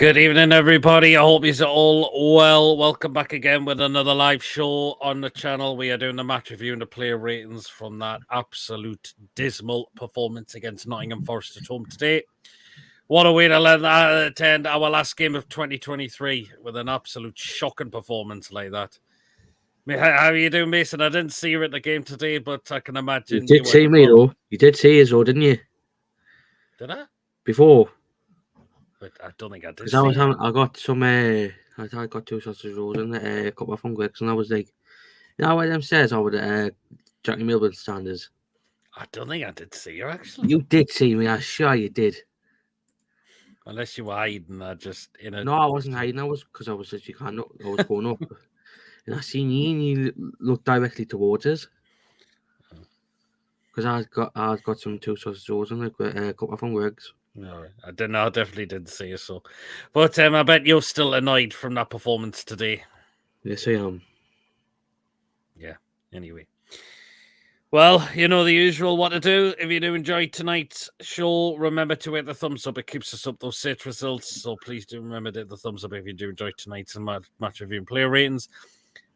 Good evening, everybody. I hope you're all well. Welcome back again with another live show on the channel. We are doing the match review and the player ratings from that absolute dismal performance against Nottingham Forest at home today. What a way to attend our last game of 2023 with an absolute shocking performance like that. How are you doing, Mason? I didn't see you at the game today, but I can imagine you did see me though. You did see us, though, didn't you? Did I? Before. But I don't think I did. Because I got some. I got 2 sausage rolls and a couple of Funkwicks, and I was like, you know, why them stairs over the Jackie Milburn standards. I don't think I did see you actually. You did see me. I'm sure you did. Unless you were hiding, No, I wasn't hiding. I was because I was actually I was going up, and I seen you, and you looked directly towards us. Because I got some 2 sausage rolls and a couple of Funkwicks. No, I didn't. I definitely didn't see you. So, but I bet you're still annoyed from that performance today. Yes, I am. Yeah. Anyway, well, you know the usual. What to do if you do enjoy tonight's show? Remember to hit the thumbs up. It keeps us up those set results. So please do remember to hit the thumbs up if you do enjoy tonight's match review and player ratings.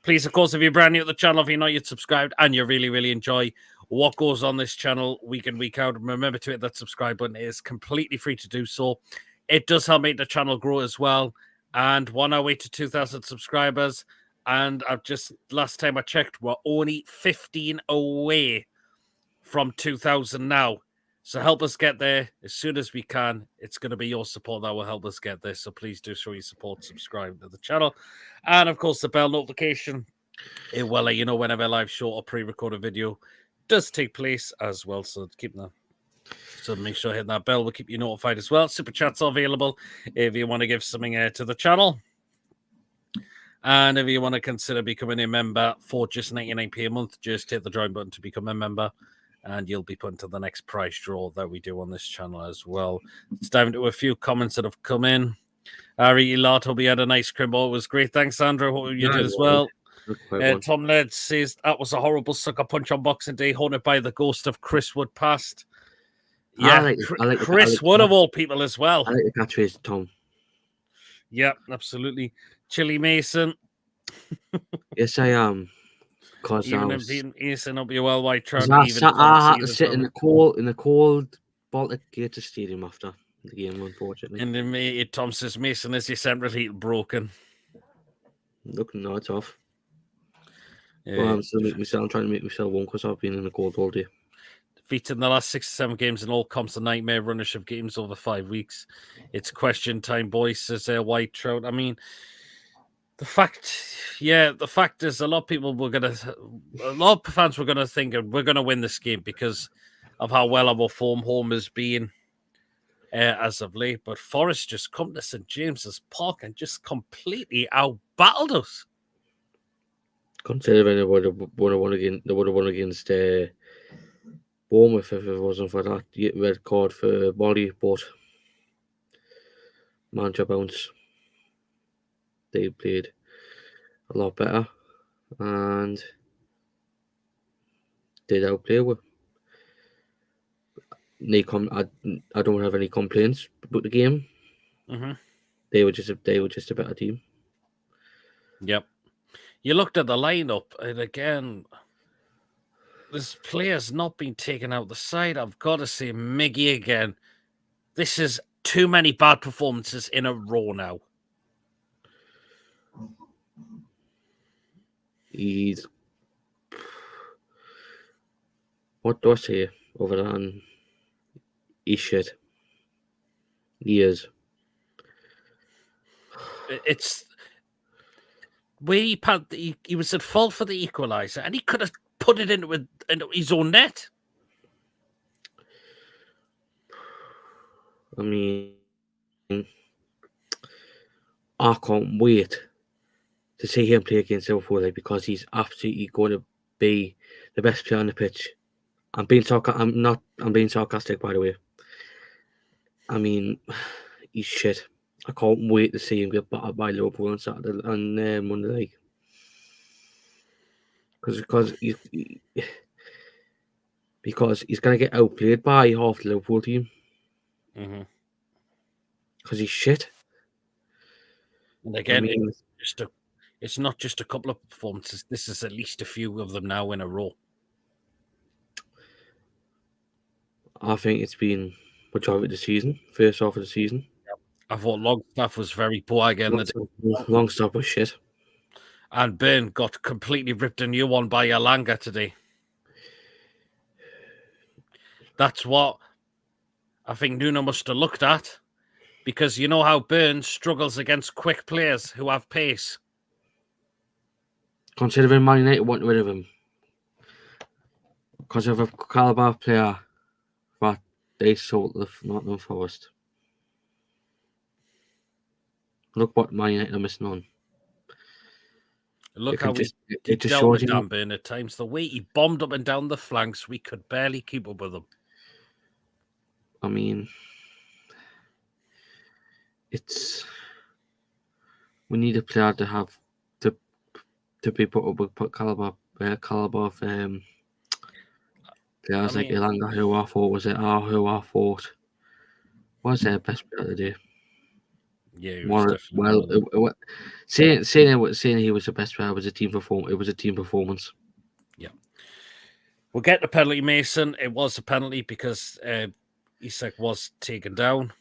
Please, of course, if you're brand new to the channel, if you're not yet subscribed and you really enjoy what goes on this channel week in, week out, remember to hit that subscribe button. It is completely free to do so. It does help make the channel grow as well. And we're on our way to 2,000 subscribers. And last time I checked, we're only 15 away from 2,000 now. So help us get there as soon as we can. It's going to be your support that will help us get there. So please do show your support, subscribe to the channel. And of course, the bell notification. It will let you know whenever a live show or pre-recorded video does take place as well. So keep that. So make sure to hit that bell. We'll keep you notified as well. Super chats are available if you want to give something to the channel. And if you want to consider becoming a member for just 99p a month, just hit the join button to become a member. And you'll be put into the next prize draw that we do on this channel as well. Let's dive into a few comments that have come in. Ari Lot, hope you had a nice crimbo. It was great. Thanks, Sandra. Hope you did as well. Tom Led says that was a horrible sucker punch on Boxing Day, haunted by the ghost of Chris Wood past. Yeah, Chris Wood of all people as well. I like the catchphrase, Tom. Yeah, absolutely. Chili Mason. Yes, I am. Because even if Mason will be well white trout. I had to sit in the cold Baltic Gator Stadium after the game, unfortunately. And then Tom says, Mason, is your central heat broken? Look, no, it's off. Yeah. Well, I'm trying to make myself warm because I've been in the cold all day. Defeated in the last 6 or 7 games in all comps, a nightmare runish of games over 5 weeks. It's question time, boys, says White Trout. I mean, the fact is a lot of people a lot of fans were gonna think we're gonna win this game because of how well our form home has been as of late. But Forest just come to St James's Park and just completely out-battled us. Considering they would have won against Bournemouth if it wasn't for that red card for Bolly, but Manchester Bounce, they played a lot better and did outplay with. I don't have any complaints about the game. Mm-hmm. They were just a better team. Yep. You looked at the lineup, and again, this player's not been taken out the side. I've got to say, Miggy again. This is too many bad performances in a row now. What do I say over than he's shit. He is. It's where he was at fault for the equaliser, and he could have put it into his own net. I mean, I can't wait to see him play against Liverpool because he's absolutely going to be the best player on the pitch. I'm being sarcastic, by the way. I mean, he's shit. I can't wait to see him get battered by Liverpool on Saturday and Monday night. Because he's going to get outplayed by half the Liverpool team. Mm-hmm. Because he's shit. And again, mean, it's not just a couple of performances. This is at least a few of them now in a row. I think it's been majority of the season, first half of the season. I thought Longstaff was very poor again. Longstaff was shit. And Byrne got completely ripped a new one by Alanga today. That's what I think Nuno must have looked at. Because you know how Byrne struggles against quick players who have pace. Considering Man United want rid of him because of a caliber player that they sold to Nottingham Forest. Look what Man United are missing on. Look how we dealt with Dan Byrne at times. The way he bombed up and down the flanks, we could barely keep up with him. I mean, we need a player to have to be put up with caliber of players like Alanga, who I thought was their best player today. Yeah, saying he was the best player was a team performance. It was a team performance. Yeah, we'll get the penalty, Mason. It was a penalty because Isak was taken down,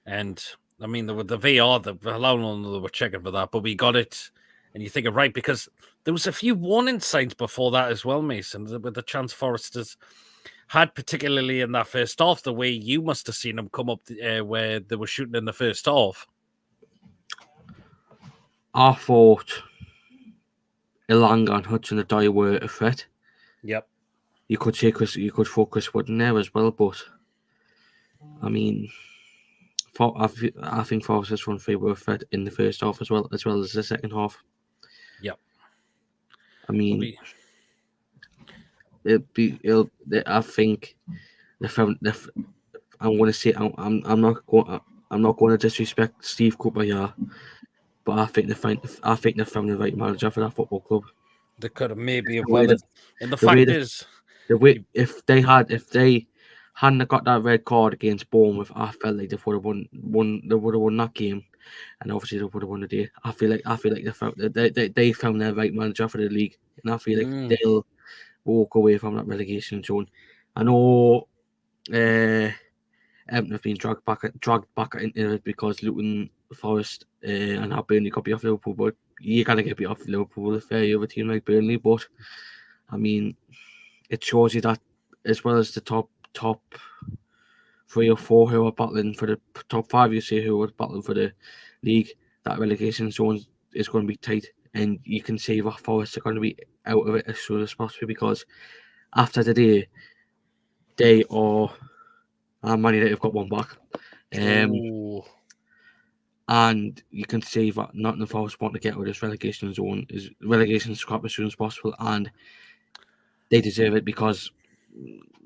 and I mean the VR, how long they were checking for that, but we got it. And you think of right because there was a few warning signs before that as well, Mason, with the chance Foresters had, particularly in that first half, the way you must have seen them come up where they were shooting in the first half. I thought Elanga and Hudson-Odoi were a threat. Yep. You could say you could focus Wood in there as well, but I mean, I think Foresters front three were a threat in the first half as well as the second half. Yep. I mean, I think I'm going to say I'm not going to disrespect Steve Cooper here, but I think they found the right manager for that football club. They could have maybe have well, and the fact is, if they hadn't got that red card against Bournemouth, I felt like they would have won that game, and obviously they would have won the day. I feel like they found their right manager for the league, and I feel like they'll walk away from that relegation zone. I know Everton have been dragged back into it because Luton, Forest, and how Burnley got beat off Liverpool, but you gotta get beat off Liverpool if you're a team like Burnley. But I mean, it shows you that as well as the top 3 or 4 who are battling for the top 5, you see, who are battling for the league, that relegation zone is going to be tight, and you can see that Forest are going to be out of it as soon as possible because after today, they are Man United have got one back. And you can see that Nottingham Forest want to get out of this relegation scrap as soon as possible, and they deserve it because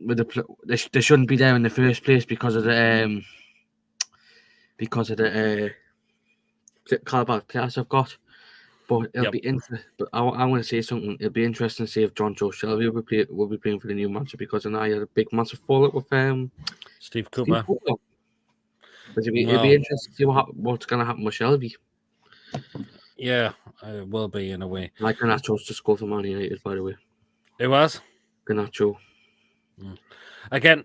they shouldn't be there in the first place because of the caliber players I've got. But it'll be interesting. But I want to say something. It'll be interesting to see if John Joe Shelby will be playing for the new manager because I know he had a big massive fallout with Steve Cooper. It'll be interesting to see what's going to happen with Shelby. Yeah, it will be in a way. Like Ganacho's just scored for Man United, by the way. It was? Ganacho. Again,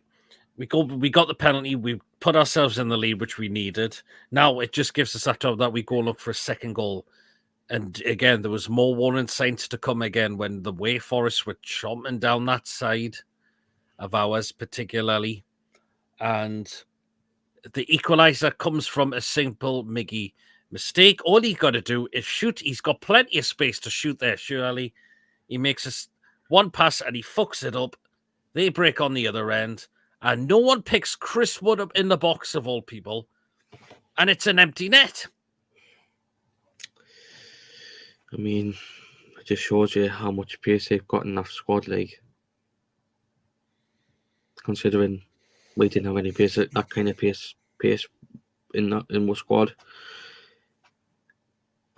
we got the penalty. We put ourselves in the lead, which we needed. Now it just gives us that job that we go look for a second goal. And again, there was more warning signs to come again when the way Forest were chomping down that side of ours, particularly. And the equaliser comes from a simple Miggy mistake. All he got to do is shoot. He's got plenty of space to shoot there, surely. He makes one pass and he fucks it up. They break on the other end. And no one picks Chris Wood up in the box, of all people. And it's an empty net. I mean, it just shows you how much pace they've got in that squad, like, considering we didn't have any pace, that kind of pace in our squad.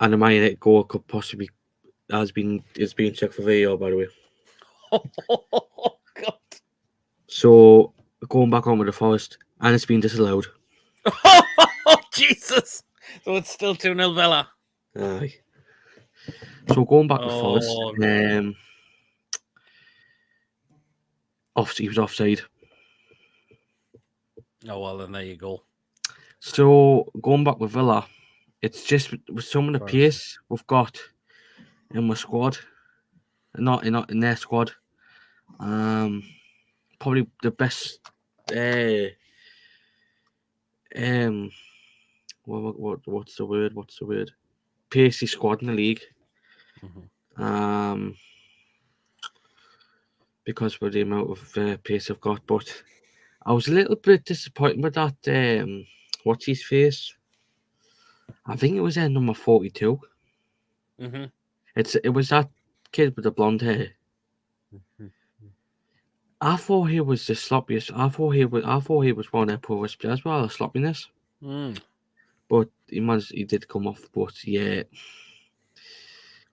And the Man United goal could possibly is being checked for VAR, by the way. Oh God! So going back on with the Forest, and it's been disallowed. Oh Jesus! So it's still 2-0 Villa. Aye. So going back with Forest, Oh, no. he was offside. Oh, well, then there you go. So going back with Villa, it's just with some of the First. pace we've got in my squad, not in their squad. Probably the best. What's the word? What's the word? Pacey squad in the league. Mhm. Because of the amount of pace I've got, but I was a little bit disappointed with that. What's his face? I think it was number 42. Mhm. It was that kid with the blonde hair. Mhm. I thought he was the sloppiest. I thought he was one of their poorest players. Well, the sloppiness, Mm. but he did come off. But yeah,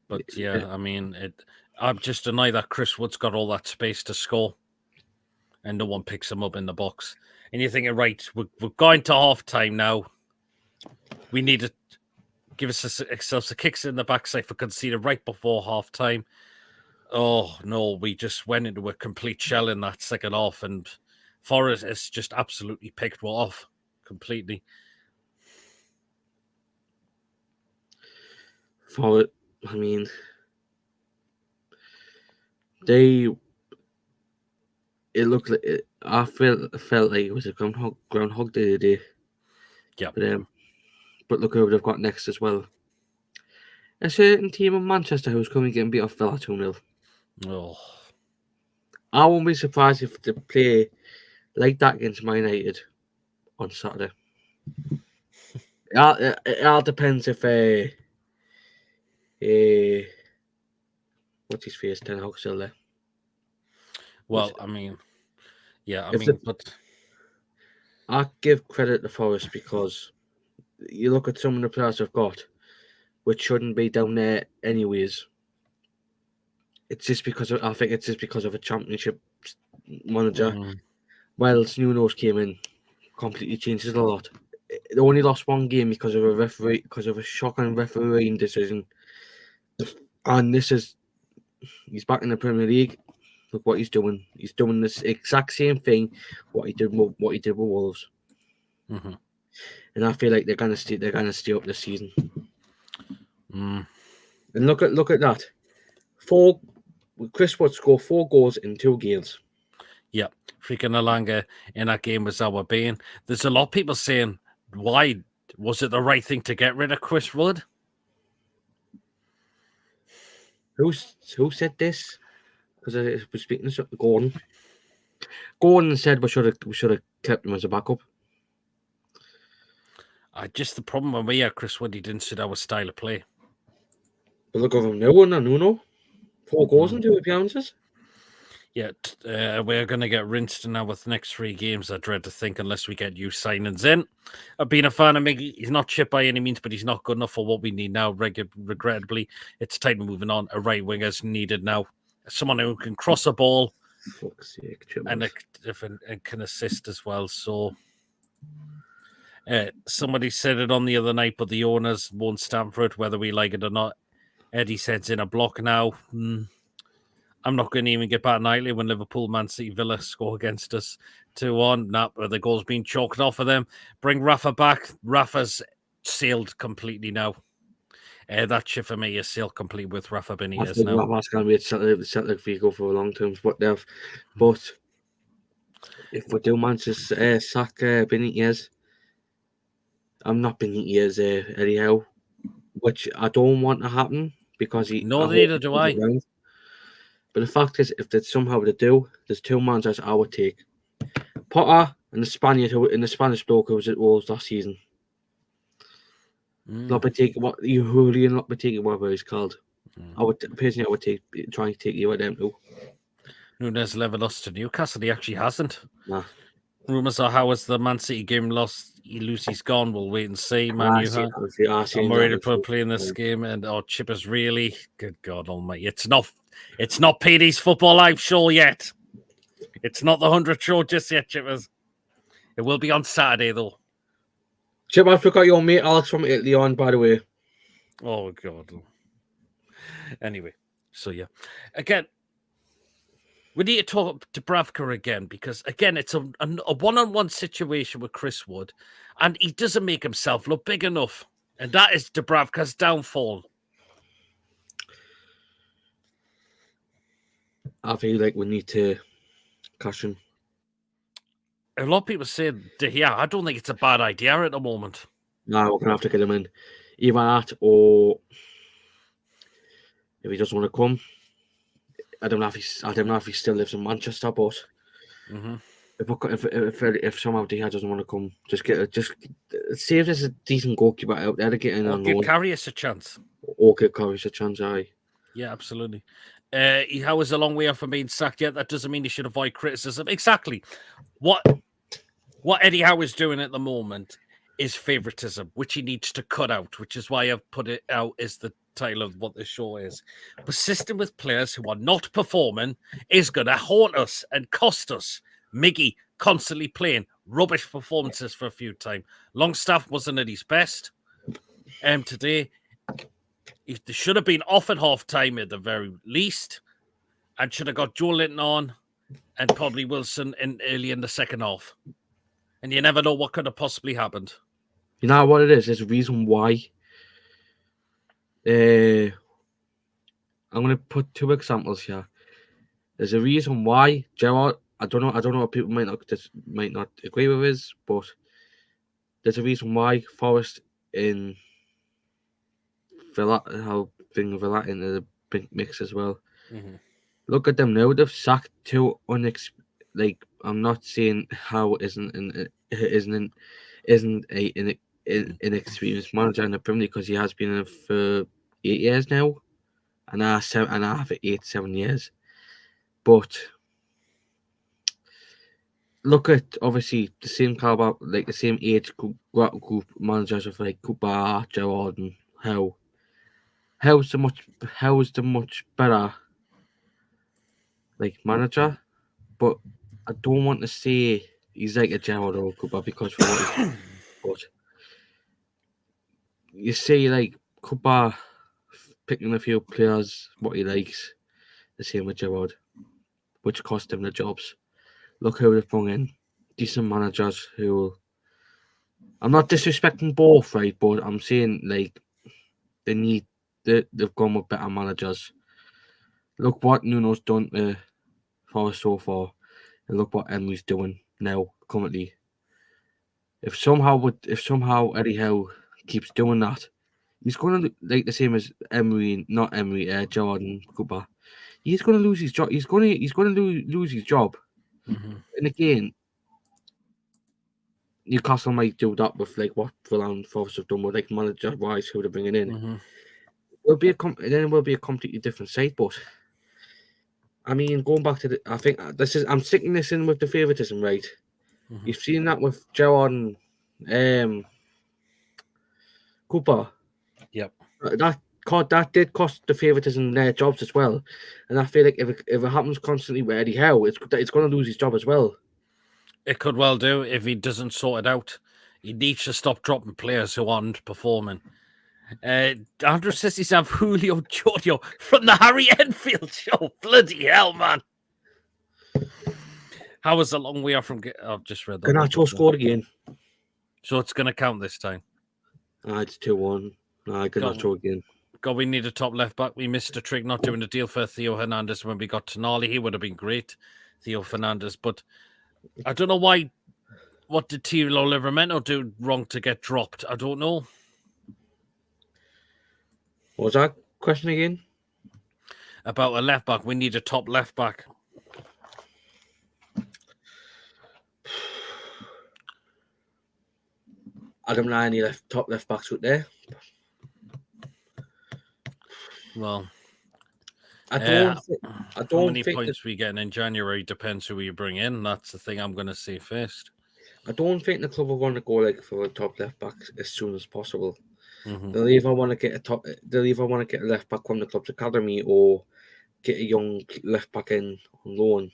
But yeah, I mean, I'm just annoyed that Chris Wood's got all that space to score, and no one picks him up in the box. And you're thinking, right, we're going to half time now. We need to give ourselves a kicks in the backside for conceding right before half time. Oh no, we just went into a complete shell in that second half, and Forest has just absolutely picked one off completely. for it, I mean, it looked like I felt like it was a groundhog day today. Yeah. But look who they've got next as well. A certain team in Manchester who's coming getting beat off Villa 2-0. Oh. I won't be surprised if they play like that against Man United on Saturday. It all depends if what's his face, Ten Hag's still there. Well, I mean, yeah, but I give credit to Forest because you look at some of the players they've got, which shouldn't be down there anyways. It's just because I think it's just because of a championship manager. Whilst Nuno's came in, completely changes a lot. They only lost one game because of a shocking refereeing decision. And he's back in the Premier League. Look what he's doing. He's doing this exact same thing what he did with Wolves. Mm-hmm. And I feel like they're gonna stay up this season. Mm. And look at that. Chris Wood scored 4 goals in 2 games. Yeah, freaking Alanga in that game was our bane. There's a lot of people saying, why was it the right thing to get rid of Chris Wood? Who said this? Because I was speaking to Gordon. Gordon said we should have kept him as a backup. Just the problem when we had Chris Wood, he didn't suit our style of play. But look at him now, and Nuno. 4 goals in 2 appearances. Yeah, we're going to get rinsed now with the next 3 games, I dread to think, unless we get new signings in. I've been a fan of Miggy. He's not chip by any means, but he's not good enough for what we need now. Regrettably, it's time moving on. A right winger's needed now. Someone who can cross a ball Fuck's sake, and can assist as well. So, somebody said it on the other night, but the owners won't stand for it, whether we like it or not. Eddie sends in a block now. I'm not going to even get back nightly when Liverpool, Man City, Villa score against us 2-1. The goal's been chalked off of them. Bring Rafa back. Rafa's sailed completely now. That ship for me is sailed completely with Rafa Benitez now. Rafa's going to be a Celtic vehicle for a long term. But if we do manage to sack Benitez, I'm not Benitez anyhow, which I don't want to happen because Neither do I. But the fact is, if they somehow they do, there's 2 managers I would take: Potter and the Spanish bloke who was at Wolves last season. Lopetegui, Julian Lopetegui, whatever he's called. I would try and take you at them too. Nunes level lost to Newcastle. He actually hasn't. Nah. Rumours are how is the Man City game lost? Lucy's gone. We'll wait and see. I'm worried to play in this game, and Chip is really good. God Almighty! It's not PD's football live show yet. It's not the 100th show just yet, Chippers. It will be on Saturday though. Chip, I forgot your mate Alex from Italy on, by the way. Oh, God. Anyway, so yeah. Again, we need to talk to Dubravka again because, again, it's a one-on-one situation with Chris Wood, and he doesn't make himself look big enough. And that is Dubravka's downfall. I feel like we need to cash in. A lot of people say, yeah, I don't think it's a bad idea at the moment. No, we're going to have to get him in. Either that or if he doesn't want to come, I don't know if he still lives in Manchester, but if somehow Dia doesn't want to come, just see if there's a decent goalkeeper out there to get in on give loan. Karius a chance. Or give Karius a chance, aye. Yeah, absolutely. How is a long way off from being sacked yet? That doesn't mean he should avoid criticism. Exactly. What Eddie Howe is doing at the moment is favoritism, which he needs to cut out, which is why I've put it out as the title of what this show is. Persisting with players who are not performing is going to haunt us and cost us. Miggy constantly playing rubbish performances for a few times. Longstaff wasn't at his best. Today, they should have been off at half time at the very least, and should have got Joe Linton on and probably Wilson early in the second half. And you never know what could have possibly happened. You know what it is? There's a reason why. I'm going to put two examples here. There's a reason why Gerrard. I don't know. People might not agree with this, but there's a reason why Forest in Villa, how bring Villa into the big mix as well. Mm-hmm. Look at them now. They've sacked two I'm not saying how isn't an inexperienced manager in the Premier League because he has been in it for 8 years now, and I have 7 years. But look at obviously the same caliber, like the same age group managers of like Cooper, Gerrard, and Howe. How's the much better like manager, but I don't want to say he's like a Gerrard or Cooper because for what but you see like Cooper picking a few players what he likes, the same with Gerrard, which cost him the jobs. Look who they've brought in, decent managers who I'm not disrespecting both, right? But I'm saying like they've gone with better managers. Look what Nuno's done to Forest so far, and look what Emery's doing now currently. If somehow Eddie Howe keeps doing that, he's going to like the same as Jordan Cooper. He's going to lose his job. He's going to lose his job. Mm-hmm. And again, Newcastle might do that with like what Villa and Forest have done with like manager wise who they're bringing in. Mm-hmm. It will be a completely different side. But I mean, going back to I'm sticking this in with the favoritism, right? Mm-hmm. You've seen that with Jordan, Cooper. Yep. That did cost the favoritism their jobs as well, and I feel like if it happens constantly with Eddie Howe, it's going to lose his job as well. It could well do if he doesn't sort it out. He needs to stop dropping players who aren't performing. Andrew says he's have Julio Jojo from the Harry Enfield show. Bloody hell, man! How was a long way off from? I've just read that. Garnacho scored again, so it's going to count this time. It's 2-1. Garnacho again. God, we need a top left back. We missed a trick not doing a deal for Theo Hernandez when we got Tonali. He would have been great, Theo Fernandez. But I don't know why. What did Tilo Livramento do wrong to get dropped? I don't know. What was that question again? About a left back. We need a top left back. I don't know any top left backs out there. Well, I don't how many think points we get in January depends who we bring in. That's the thing I'm going to say first. I don't think the club will want to go like for a top left back as soon as possible. Mm-hmm. They'll either want to get a left back from the club's academy or get a young left back in on loan.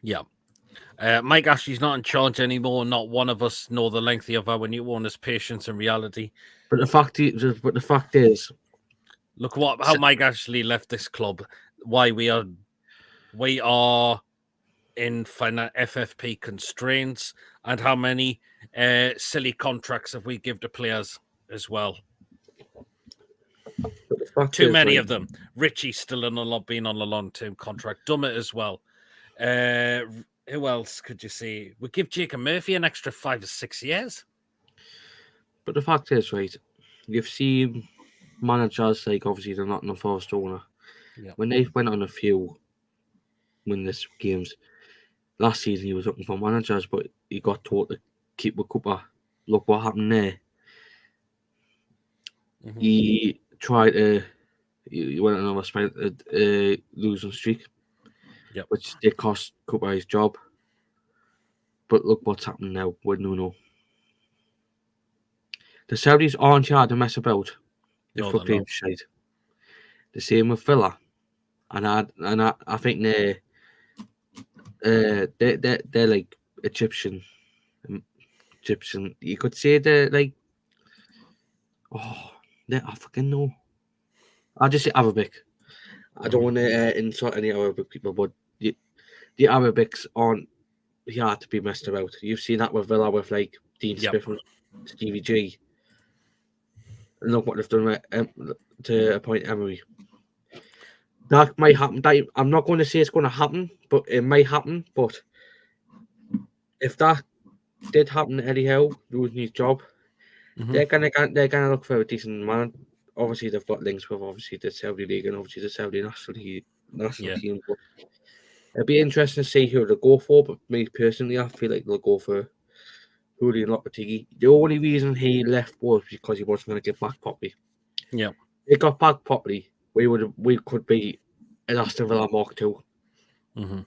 Yeah, Mike Ashley's not in charge anymore. Not one of us know the length of our new owner's patience and reality. But the fact is, look how Mike Ashley left this club. Why we are in FFP constraints, and how many silly contracts have we given to players as well. Too many of them. Richie's still being on a long-term contract. Dummett as well. Who else could you say? We give Jacob Murphy an extra 5 or 6 years. But the fact is, right, you've seen managers like obviously the Nottingham Forest owner, when they went on a few winless games. Last season he was looking for managers, but he got told to keep with Cooper. Look what happened there. Mm-hmm. He tried to. He went on a losing streak, which did cost Cooper his job. But look what's happening now with Nuno. The Saudis aren't hard to mess about. They're fucking shite. The same with Villa, and I think they're like Egyptian. You could say they're like, I fucking know. I'll just say Arabic. I don't want to insult any Arabic people, but the Arabics aren't hard to be messed about. You've seen that with Villa, with like Dean Smith and Stevie G. And look what they've done to appoint Emery. That might happen. I'm not going to say it's going to happen, but it might happen. But if that did happen to Eddie Howe losing his job, they're gonna look for a decent man. Obviously, they've got links with obviously the Saudi League and obviously the Saudi national team. But it'd be interesting to see who they go for. But me personally, I feel like they'll go for Julian Lopetegui. The only reason he left was because he wasn't going to get back properly. Yeah, he got back properly. We could be an Aston Villa Mark II. Mm-hmm.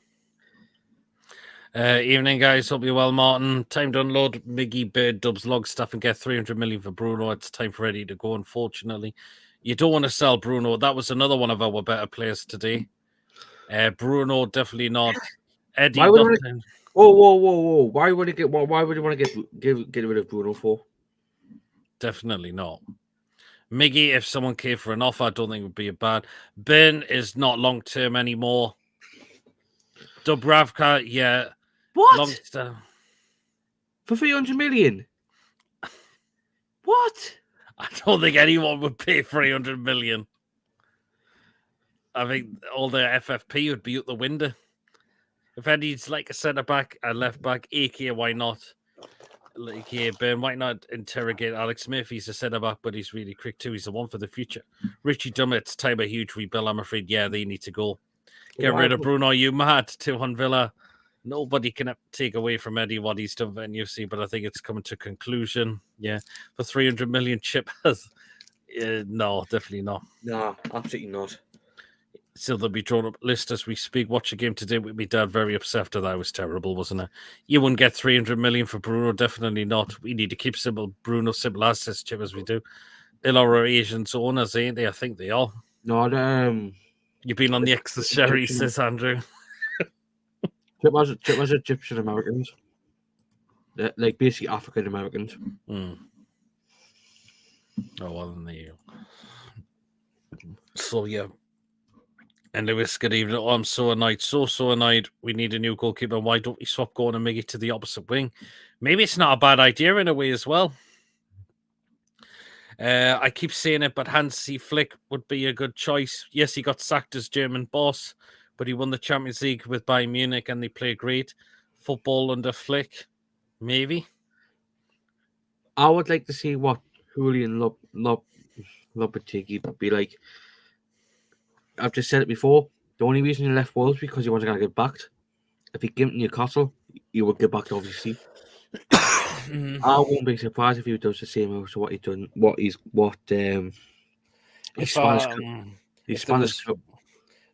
Evening, guys. Hope you're well, Martin. Time to unload Miggy, Bird, Dubs, Logstaff and get 300 million for Bruno. It's time for Eddie to go, unfortunately. You don't want to sell Bruno. That was another one of our better players today. Bruno, definitely not. Eddie, whoa. Why would you want to get rid of Bruno for? Definitely not. Miggy, if someone came for an offer, I don't think it would be a bad. Ben is not long-term anymore. Dubravka, yeah. What? For 300 million? What? I don't think anyone would pay 300 million. I think all the FFP would be out the window. If Eddie's like a centre-back, a left-back, AK, why not? Like, yeah, Ben, why not interrogate Alex Smith? He's a centre-back, but he's really quick too. He's the one for the future. Richie Dummett's time a huge rebuild. I'm afraid, they need to go. Get rid of Bruno. You mad? 200 Villa. Nobody can take away from Eddie what he's done for NUC, but I think it's coming to conclusion. Yeah, for 300 million chip. No, definitely not. No, absolutely not. Still, they'll be drawn up list as we speak. Watch a game today with me dad. Very upset after that. It was terrible, wasn't it? You wouldn't get 300 million for Bruno. Definitely not. We need to keep simple assets, Chip, as we do. They're our Asians owners, ain't they? I think they are. No, you've been on the Exeter Sherry, says Andrew. Chip was Egyptian Americans. They're like basically African Americans. Oh, well, then there you go. So, yeah. And Lewis, good evening. Oh, I'm so annoyed. So annoyed. We need a new goalkeeper. Why don't we swap Gordon and Miggy to the opposite wing? Maybe it's not a bad idea in a way as well. I keep saying it, but Hansi Flick would be a good choice. Yes, he got sacked as German boss, but he won the Champions League with Bayern Munich and they play great football under Flick. Maybe. I would like to see what Julian Lopetegui would be like. I've just said it before. The only reason he left was because he wasn't going to get backed. If he came to Newcastle, he would get backed, obviously. I won't be surprised if he does the same as what he's done.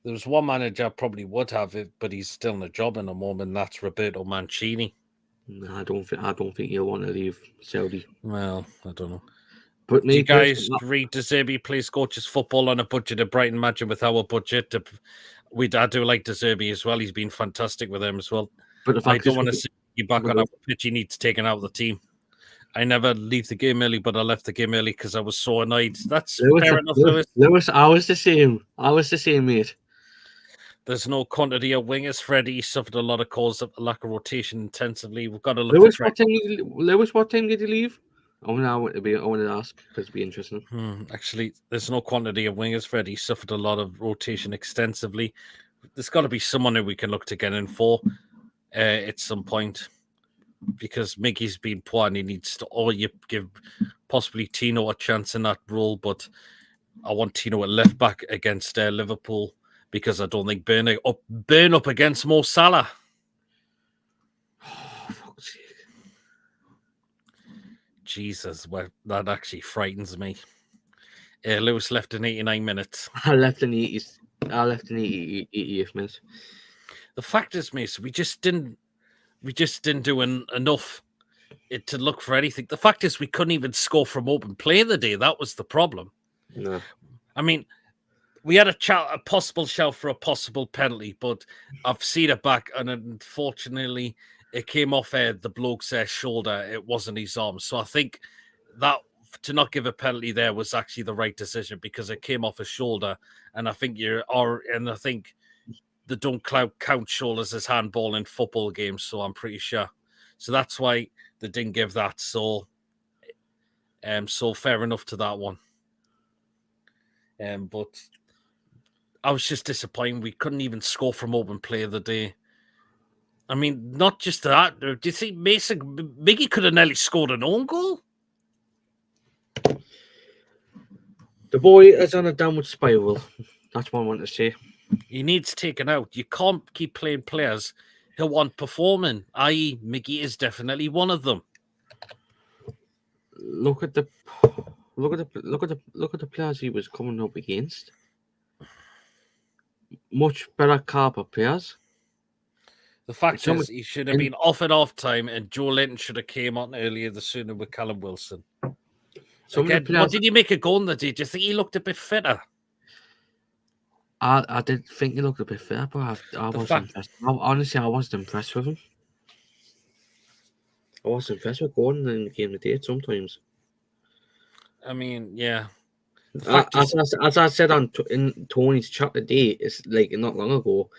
There was one manager probably would have it, but he's still in a job in the moment. That's Roberto Mancini. No, I don't think he'll want to leave Saudi. Well, I don't know. But do you guys read De Zerbi plays coaches football on a budget of Brighton? Imagine with our budget. I do like De Zerbi as well. He's been fantastic with them as well. But the I fact don't is, want to see you back on our pitch. He needs taken out of the team. I never leave the game early, but I left the game early because I was so annoyed. That's fair enough, Lewis. Lewis, I was the same. Mate. There's no quantity of wingers. Freddie suffered a lot of cause of lack of rotation intensively. We've got to look Lewis, for what time did you leave? I want to ask because it'd be interesting. Actually, there's no quantity of wingers. Freddie suffered a lot of rotation extensively. There's got to be someone who we can look to get in for at some point, because Mickey's been poor and he needs to. Or you give possibly Tino a chance in that role, but I want Tino at left back against Liverpool, because I don't think Burn up against Mo Salah. Oh, fuck's sake. Jesus, well, that actually frightens me. Lewis left in 89 minutes. I left in the 88th minute. The fact is, Mason, we just didn't do enough to look for anything. The fact is, we couldn't even score from open play the day. That was the problem. No. I mean, we had a possible shout for a possible penalty, but I've seen it back, and unfortunately, it came off the bloke's shoulder. It wasn't his arm. So I think that to not give a penalty there was actually the right decision, because it came off his shoulder, and I think I think they don't count shoulders as handball in football games. So I'm pretty sure. So that's why they didn't give that. So fair enough to that one. But I was just disappointed. We couldn't even score from open play of the day. I mean, not just that. Do you think Miggy could have nearly scored an own goal? The boy is on a downward spiral. That's what I want to say. He needs taken out. You can't keep playing players who aren't performing. I.e., Miggy is definitely one of them. Look at the players he was coming up against. Much better caliber players. The fact is, he should have been off at half time, and Joe Linton should have came on earlier the sooner with Callum Wilson. Again, what did he make a goal in the day? Do you think he looked a bit fitter? I did think he looked a bit fitter, but I wasn't impressed. Honestly, I wasn't impressed with him. I wasn't impressed with Gordon in the game today sometimes. I mean, yeah. As I said in Tony's chat today, it's like not long ago.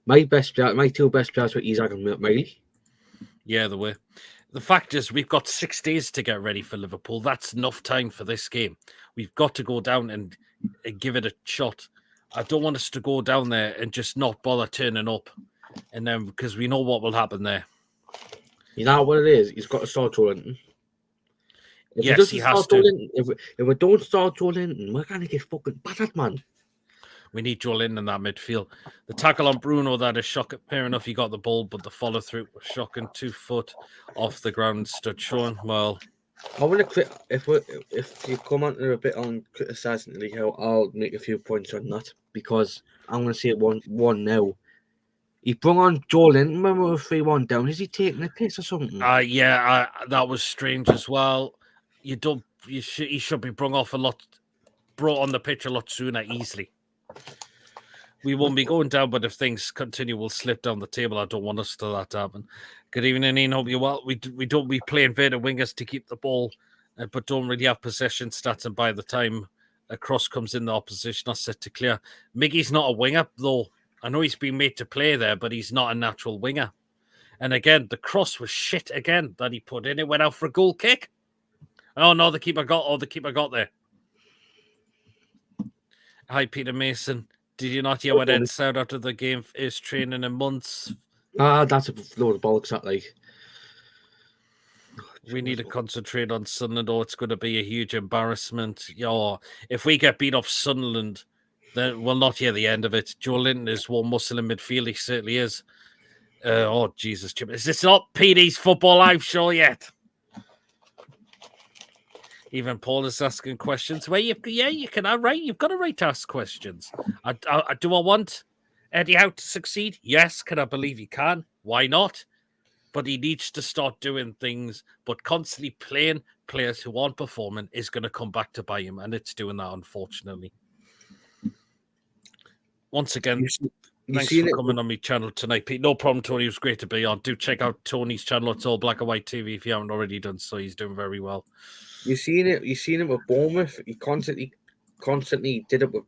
My two best players were Isak and Miley. Yeah, they were. The fact is, we've got 6 days to get ready for Liverpool. That's enough time for this game. We've got to go down and give it a shot. I don't want us to go down there and just not bother turning up, and then because we know what will happen there. You know what it is? He's got to start trolling. Yes, he has to. If we don't start trolling, we're going to get fucking battered, man. We need Joe Linton in that midfield. The tackle on Bruno, that is shocking. Fair enough, he got the ball, but the follow through was shocking. 2 foot off the ground, stood showing. Well, I want to if you come on a bit on criticising the league, I'll make a few points on that, because I'm going to say it one now. He brought on Joe Linton when we were 3-1 down. Is he taking a piss or something? Yeah, that was strange as well. He should be brought on the pitch a lot sooner, easily. We won't be going down, but if things continue, we'll slip down the table. I don't want us to that happen. Good evening, Ian. Hope you're well. We don't be playing inverted wingers to keep the ball, but don't really have possession stats. And by the time a cross comes in, the opposition are set to clear. Miggy's not a winger, though. I know he's been made to play there, but he's not a natural winger. And again, the cross was shit again that he put in. It went out for a goal kick. Oh no, the keeper got there. Hi, Peter Mason. Did you not hear what Ed said after the game? Is training in months. That's a load of bollocks, that like. We need to concentrate on Sunderland, or it's going to be a huge embarrassment. If we get beat off Sunderland, then we'll not hear the end of it. Joe Linton is one muscle in midfield. He certainly is. Oh, Jesus. Is this not PD's Football Live show yet? Even Paul is asking questions. Well, you can. Right, you've got a right to ask questions. Do I want Eddie Howe to succeed? Yes. Can I believe he can? Why not? But he needs to start doing things. But constantly playing players who aren't performing is going to come back to bite him, and it's doing that, unfortunately. Once again, Thanks for coming on my channel tonight, Pete. No problem, Tony. It was great to be on. Do check out Tony's channel. It's all Black and White TV if you haven't already done so. He's doing very well. You seen it with Bournemouth. He constantly did it with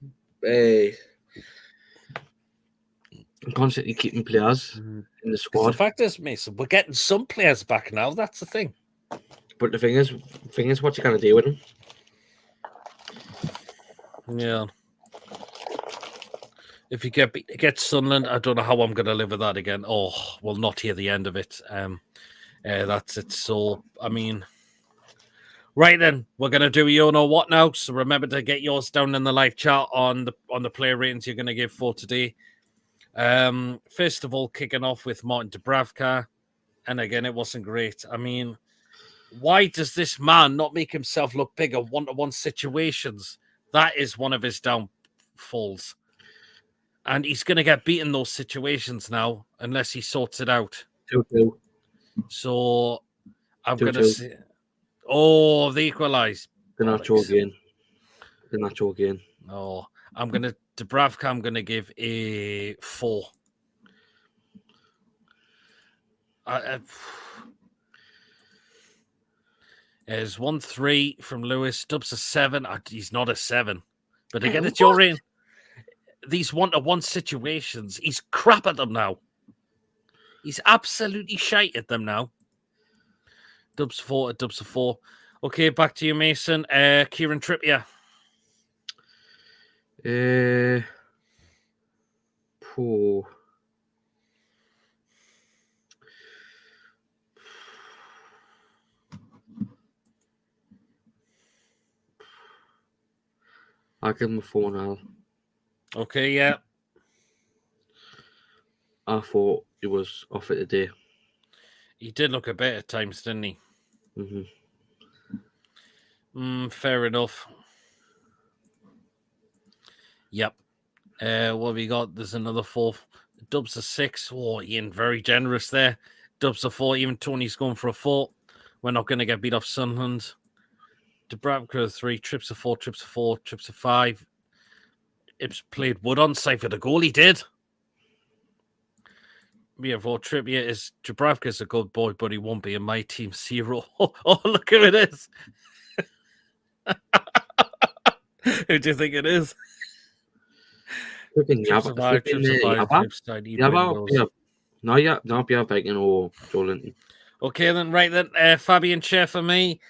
constantly keeping players in the squad. The fact is, Mason, we're getting some players back now. That's the thing. But the thing is, what you gonna do with them? Yeah. If you get Sunderland, I don't know how I'm going to live with that again. Oh, we'll not hear the end of it. That's it. So, I mean, right then, we're going to do you know what now. So remember to get yours down in the live chat on the player ratings you're going to give for today. First of all, kicking off with Martin Dubravka, and again, it wasn't great. I mean, why does this man not make himself look bigger one-to-one situations? That is one of his downfalls. And he's going to get beaten those situations now unless he sorts it out. 2-2. So I'm going to say, oh, they equalised. They're not joking. Oh, Dubravka, I'm going to give a 4. There's 1-3 from Lewis. Dub's a 7. He's not a 7. But again, it's your rain. These one-to-one situations, he's crap at them now. He's absolutely shite at them now. Dub's a 4. Okay, back to you, Mason. Kieran Trippier. Poor. I'll give him a 4 now. Okay, yeah. I thought he was off it today. He did look a bit at times, didn't he? Fair enough. Yep. What have we got? There's another 4. Dub's a 6. Oh, Ian, very generous there. Dub's a 4. Even Tony's going for a 4. We're not going to get beat off Sunderland. Dubravka a 3. Trips a 4. Trips a 5. Ips played Wood on side for the goal. He did. Yeah, for Trippier is Dubravka's a good boy, but he won't be in my team. 0. Oh, look who it is. Who do you think it is? Not Pierre Bacon or Joe Linton. Okay, then, right then. Fabian Chair for me.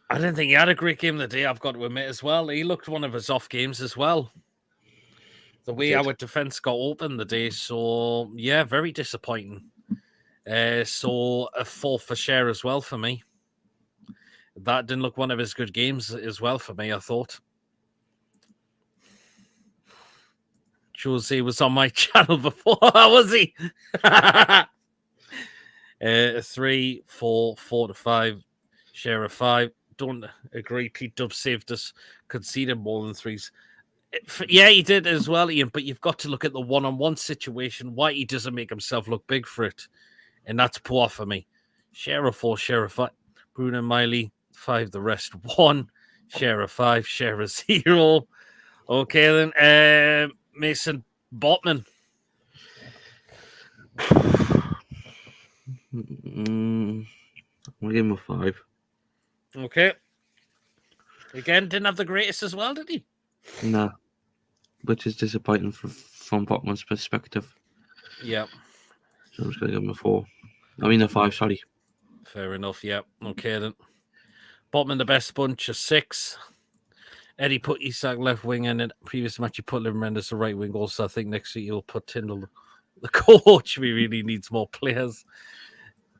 I didn't think he had a great game the day, I've got to admit as well. He looked one of his off games as well. The way our defence got open the day. So, yeah, very disappointing. So, a 4 for Chair as well for me. That didn't look one of his good games as well for me, I thought. Jose was on my channel before, was he? 3, 4, 4 to 5. Share a 5. Don't agree. Pete Dub saved us conceding more than 3s. Yeah, he did as well, Ian, but you've got to look at the one-on-one situation, why he doesn't make himself look big for it. And that's poor for me. Share a 4, share a 5. Bruno Miley, 5, the rest 1. Share a 5, share a 0. Okay, then. Mason Botman. I'll give him a 5. Okay. Again, didn't have the greatest as well, did he? Nah. Which is disappointing from Botman's perspective. Yeah. So I'm just going to give him a 4. I mean a 5, sorry. Fair enough, yeah. Okay, then. Botman, the best bunch, a 6. Eddie put Isak left wing, and in the previous match, he put Livermore as the right wing. Also, I think next week he'll put Tyndall, the coach. We really needs more players.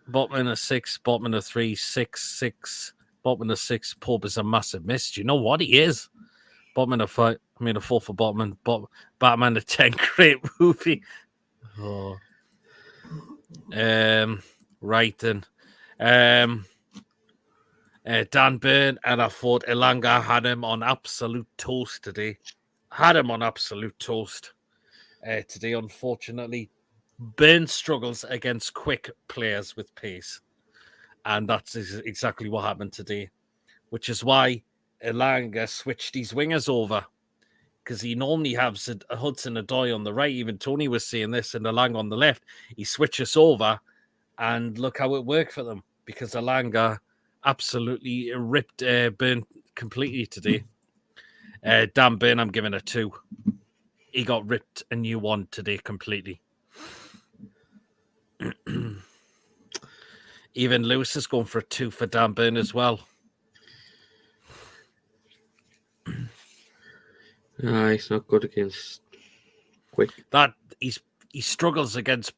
Botman a 6, Botman a 3, 6, 6. Botman a 6. Pope is a massive miss. Do you know what he is? Botman a 5. I mean, a 4 for Botman. Batman a 10. Great movie. Oh. Right then. Dan Byrne, and I thought Elanga had him on absolute toast today. Today, unfortunately. Byrne struggles against quick players with pace. And that's exactly what happened today. Which is why Elanga switched his wingers over. because he normally has a Hudson Odoi on the right. Even Tony was saying this, and Alang on the left. He switches over, and look how it worked for them because Alanga absolutely ripped Burn completely today. Dan Burn, I'm giving a 2. He got ripped a new one today completely. Even Lewis is going for a 2 for Dan Burn as well. It's not good against quick. That he struggles against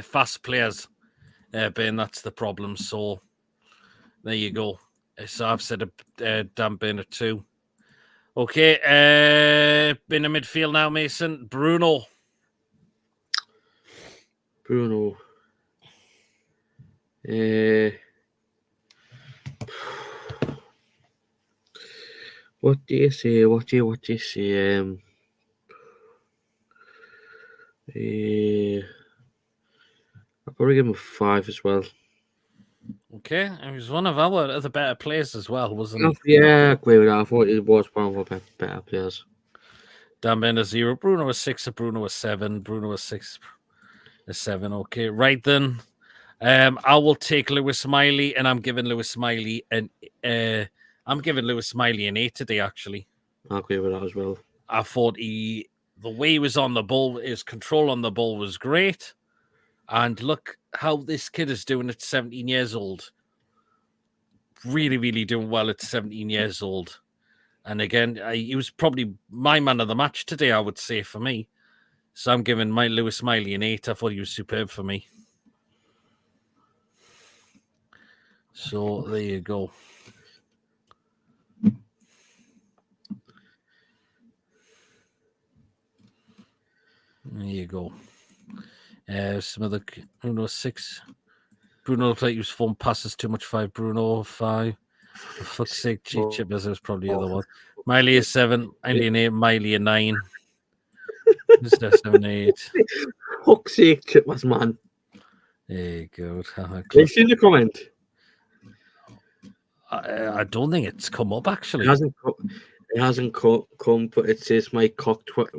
fast players. Burn, that's the problem. So there you go. So I've said Dan Burn a 2. Okay, in the midfield now, Mason. Bruno. What do you say? What do you say? I'll probably give him a 5 as well. Okay, he was one of our other better players as well, wasn't he? Yeah, I agree with that. I thought he was one of our better players. Dan Burn a 0. Bruno a 6. Bruno a 7. Bruno a 6. A 7. Okay, right then. I will take Lewis Smiley, and I'm giving Lewis Smiley an 8 today. Actually, I agree with that as well. I thought the way he was on the ball, his control on the ball was great, and look how this kid is doing at 17 years old. Really, really doing well at 17 years old. And again, he was probably my man of the match today, I would say, for me. So I'm giving my Lewis Smiley an 8. I thought he was superb for me. So there you go. There you go. Some other Bruno 6. Bruno looked like he was throwing passes too much. 5. Bruno 5. For fuck's sake, Chippers was probably the other one. Miley is 7. Andy an 8. Miley a 9. Who's there? 7, 8. Fuck's sake, Chippers, man. There you go. Have you seen the comment? I don't think it's come up actually. It hasn't come, but it says my cock 12.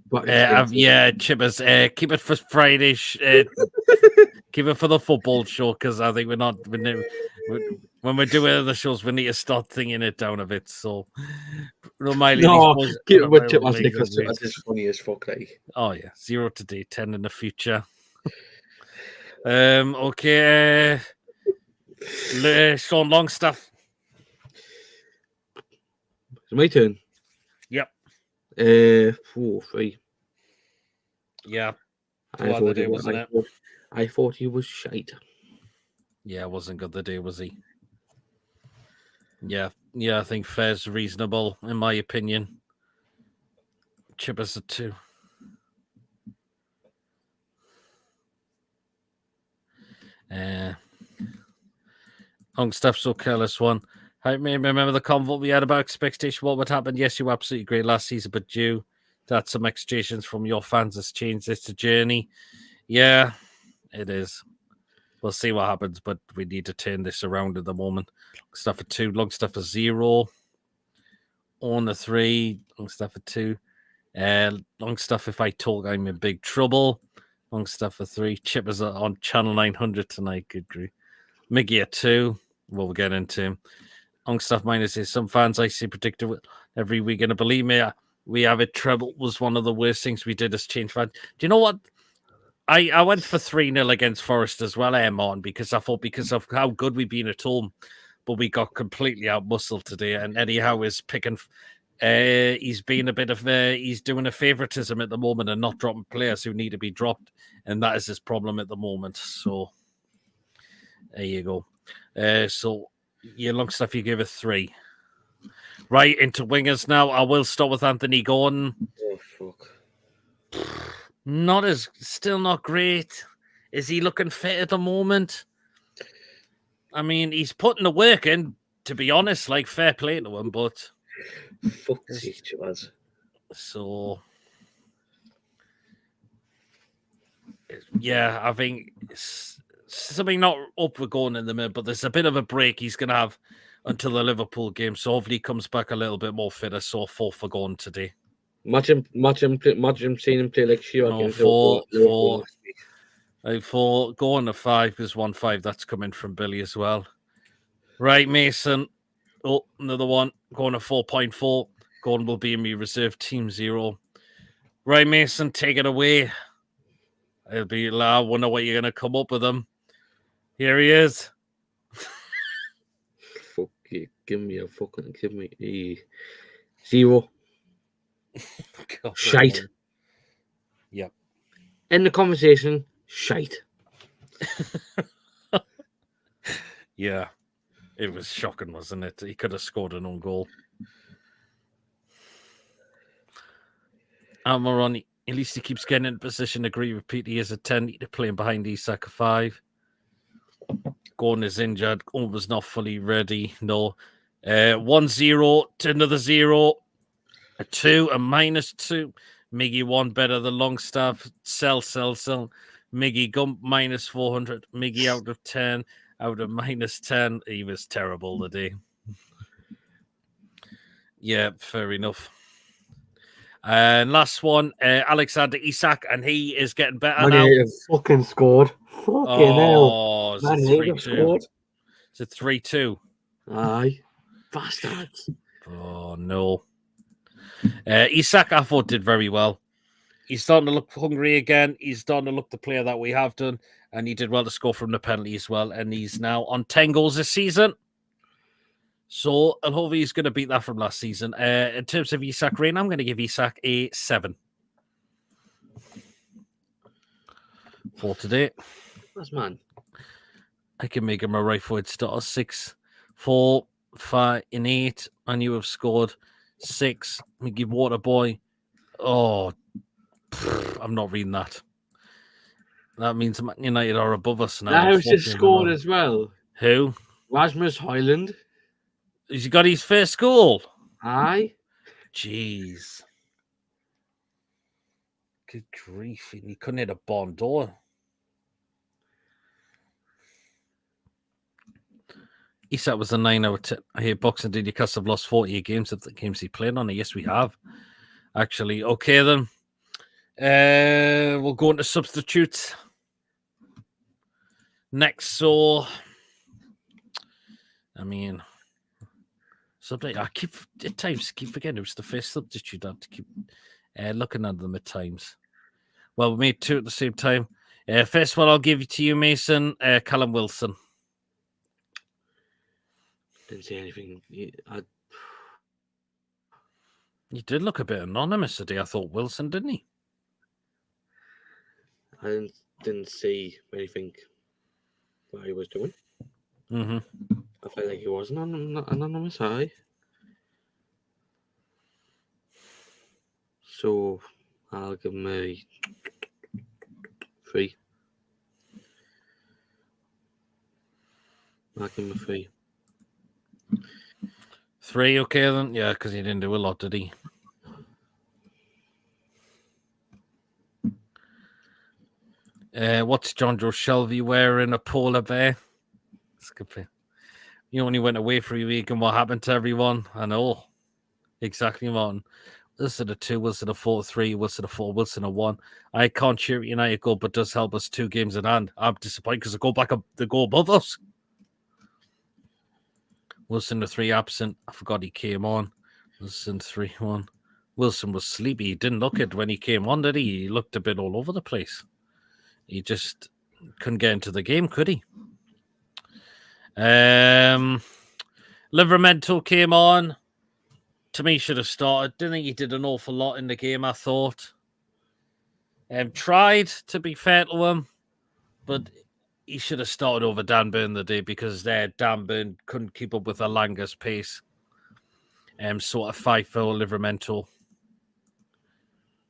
But yeah, Chippers, keep it for Friday. Keep it for the football show because I think when we're doing the shows, we need to start thinking it down a bit. So, keep it with Chippers because it's funny as fuck. Like. Oh yeah, 0 today, 10 in the future. Okay. Sean Longstaff. It's my turn. Yep. 4, 3. Yeah. I thought he was shite. Yeah, wasn't good the day, was he? Yeah, I think fair's reasonable in my opinion. Chippers a 2. Longstaff's so careless one. I remember the convo we had about expectation, what would happen. Yes, you were absolutely great last season, but due that some expectations from your fans has changed this to journey. Yeah, it is. We'll see what happens, but we need to turn this around at the moment. Longstaff a 2, Longstaff a 0. On a 3, Longstaff a 2. Longstaff, if I talk, I'm in big trouble. Longstaff a 3. Chippers are on Channel 900 tonight. Good grief. Miggy a 2. We'll get into him. Longstaff minus is some fans I see predicted every week, and believe me, we have it. Treble was one of the worst things we did as change fans. Do you know what? I went for 3-0 against Forest as well, Martin, because I thought because of how good we've been at home, but we got completely out-muscled today. And Eddie Howe is picking. He's been a bit of he's doing a favoritism at the moment and not dropping players who need to be dropped, and that is his problem at the moment. So there you go. So your Longstaff, you give a 3. Right into wingers now. I will start with Anthony Gordon. Oh fuck. Still not great. Is he looking fit at the moment? I mean, he's putting the work in, to be honest, like fair play to him, but fuck's sake, Chippers. So yeah, I think something not up for going in the middle, but there's a bit of a break he's going to have until the Liverpool game. So hopefully he comes back a little bit more fitter. So 4 for Gordon today. Seeing him play like Shearer against four. Liverpool last week. For going to 5 is 1-5. That's coming from Billy as well. Right, Mason. Oh, another one. Going to 4.4. Gordon will be in me reserve team 0. Right, Mason, take it away. I wonder what you're going to come up with him. Here he is. Fuck you. Give me a 0. God, Shite. Yep. End the conversation. Shite. Yeah. It was shocking, wasn't it? He could have scored an own goal. Almiron, at least he keeps getting in position. Agree with Pete. He is a 10. They're playing behind Isak 5. Gordon is injured. Almost not fully ready. No. 1-0 to another 0. A 2, a -2. Miggy 1 better than Longstaff. Sell. Miggy Gump -400. Miggy out of 10. Out of -10. He was terrible today. Yeah, fair enough. And last one, Alexander Isak, and he is getting better now. Fucking scored. Fucking hell. It's a 3-2. It's a 3-2. Aye. Bastards. Oh, no. Isak, I thought, did very well. He's starting to look hungry again. He's starting to look the player that we have done, and he did well to score from the penalty as well, and he's now on 10 goals this season. So, and hopefully he's going to beat that from last season. In terms of Isak rating, I'm going to give Isak a 7 for today. That's man. I can make him a right forward starter. 6, 4, 5, and 8. And you have scored 6. Mickey Waterboy. Oh, I'm not reading that. That means Man United are above us now. Now who's just scored as well? Who? Rasmus Højlund. Has he got his first goal? Aye. Jeez. Good grief. He couldn't hit a barn door. Isak was a 9 out of 10. I hear Boxing Day Newcastle have lost 48 games of the games he played on. Yes, we have. Actually, okay then. We'll go into substitutes next. So, I mean, I keep forgetting it was the first substitute. I have to keep looking at them at times. Well, we made 2 at the same time. First one I'll give to you, Mason. Callum Wilson. Didn't say anything. You did look a bit anonymous today, I thought, Wilson, didn't he? I didn't see anything what he was doing. Mm-hmm. I felt like he wasn't anonymous, aye. So I'll give him a 3. I'll give him a 3. 3, okay then? Yeah, because he didn't do a lot, did he? What's John Joe Shelby wearing? A polar bear? You only went away for a week, and what happened to everyone? I know. Exactly, Martin. Wilson a 2, Wilson a 4-3, Wilson a 4, Wilson a 1. I can't cheer United goal, but does help us 2 games in hand. I'm disappointed because they go above us. Wilson a 3 absent. I forgot he came on. Wilson 3-1. Wilson was sleepy. He didn't look it when he came on, did he? He looked a bit all over the place. He just couldn't get into the game, could he? Livermento came on. To me, should have started. Didn't think he did an awful lot in the game, I thought. Tried, to be fair to him, but he should have started over Dan Burn the day because Dan Burn couldn't keep up with Alanga's pace. Sort of 5 for Livermento.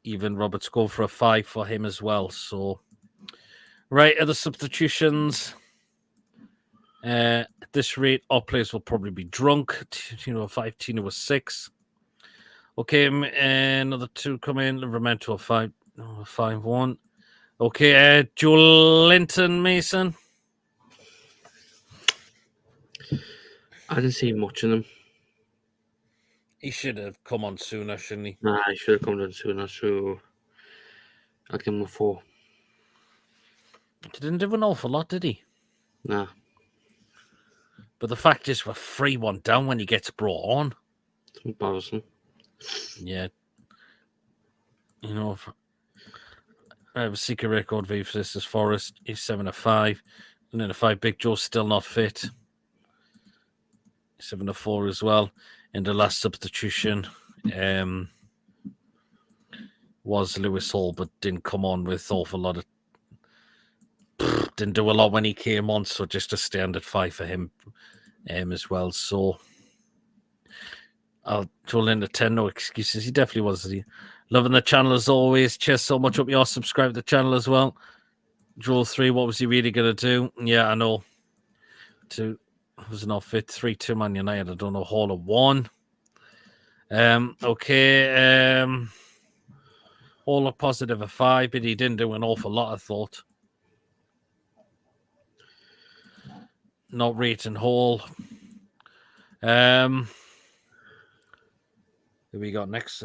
Even Roberts go for a 5 for him as well. So, right, other substitutions. At this rate, our players will probably be drunk. Tino 5, Tino was 6. Okay, another 2 come in. Livermento 5-1. Okay, Joel Linton, Mason. I didn't see much in him. He should have come on sooner, shouldn't he? Nah, I should have come down sooner, so I'll give him a 4. He didn't do an awful lot, did he? Nah. But the fact is, we're 3-1 down when he gets brought on. It's embarrassing. Yeah. You know, I have a secret record for this is Forest. He's 7-5. And then a 5, Big Joe's still not fit. 7-4 as well. And the last substitution was Lewis Hall, but didn't come on with awful lot of. Didn't do a lot when he came on, so just a standard 5 for him as well. So I'll throw in the 10, no excuses. He definitely was. Loving the channel as always. Cheers so much. Hope you all subscribe to the channel as well. Draw 3, what was he really going to do? Yeah, I know. 2 was not fit. 3-2 Man United. I don't know. Hall of 1. Okay. Hall of positive a 5, but he didn't do an awful lot, I thought. Not rating Hall. Who we got next?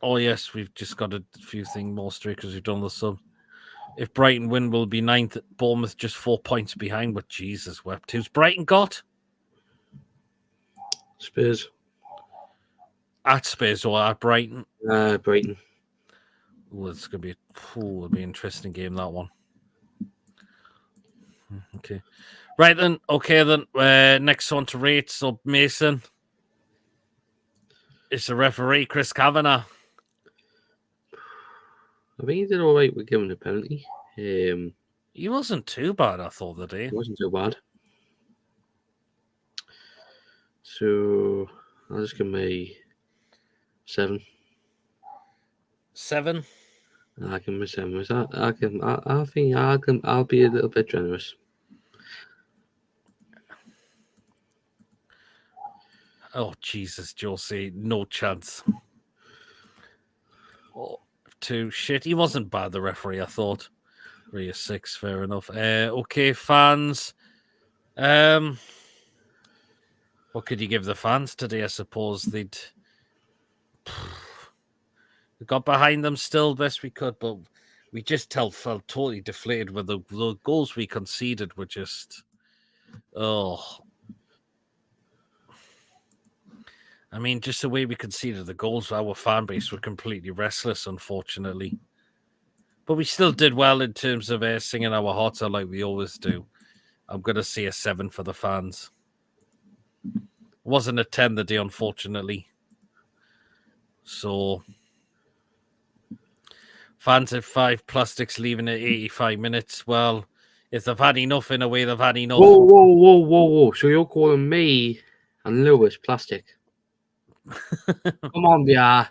Oh, yes, we've just got a few things more straight because we've done the sub. If Brighton win, we'll be 9th. Bournemouth just 4 points behind. But Jesus wept. Who's Brighton got? Spurs. At Spurs or at Brighton? Brighton. Oh, it's going to be it'll be an interesting game, that one. Okay. Right then. Okay then. Next one to rate. So Mason. It's the referee, Chris Kavanagh. I think he did all right with giving a penalty. He wasn't too bad, I thought, the day. It wasn't too bad. So I'll just give him a 7. 7? I'll give him a 7. I think I'll be a little bit generous. Oh, Jesus, Josie. No chance. Oh, 2. Shit, he wasn't bad, the referee, I thought. 3 or 6, fair enough. Okay, fans. What could you give the fans today? I suppose they got behind them still best we could, but we just felt totally deflated with the goals we conceded were just, I mean, just the way we conceded the goals, our fan base were completely restless, unfortunately. But we still did well in terms of singing our hearts out like we always do. I'm going to say a 7 for the fans. It wasn't a 10 the day, unfortunately. So, fans at 5, Plastics leaving at 85 minutes. Well, if they've had enough in a way, they've had enough. Whoa. So you're calling me and Lewis plastic? Come on, yeah.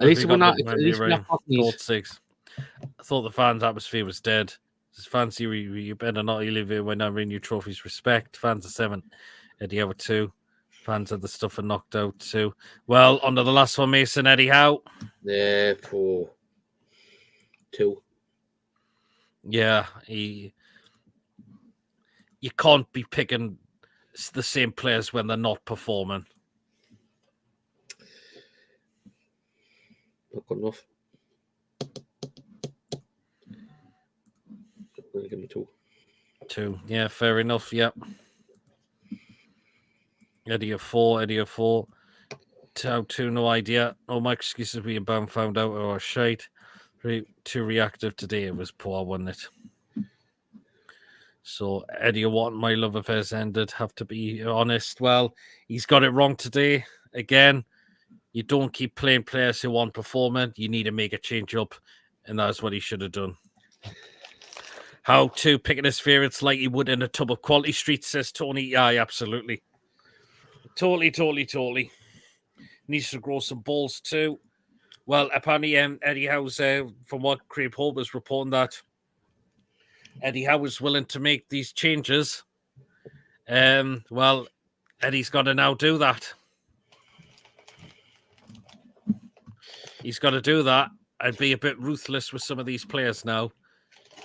At least we're not. At least we're not fucking 6. I thought the fans' atmosphere was dead. It's fancy. You better not leave it when I win you trophies. Respect. Fans are 7. Eddie Howe 2. Fans had the stuff and knocked out 2. Well, on to the last one, Mason. Eddie Howe. Yeah, 4. 2. Yeah, you can't be picking the same players when they're not performing. Not good enough. I'm gonna give me 2. 2. Yeah, fair enough. Yep. Eddie a 4. 2, no idea. Oh, my excuses being bound found out or shite. 3, too reactive today. It was poor, wasn't it? So Eddie Watt, my love affairs ended. Have to be honest. Well, he's got it wrong today. Again, you don't keep playing players who aren't performing. You need to make a change up, and that's what he should have done. How to picking his favourites like he would in a tub of quality street, says Tony. Yeah, absolutely. Totally. Needs to grow some balls too. Well, apparently, Eddie Howe's, from what Craig Hope was reporting, that Eddie Howe was willing to make these changes. Well, Eddie's got to now do that. He's got to do that and be a bit ruthless with some of these players now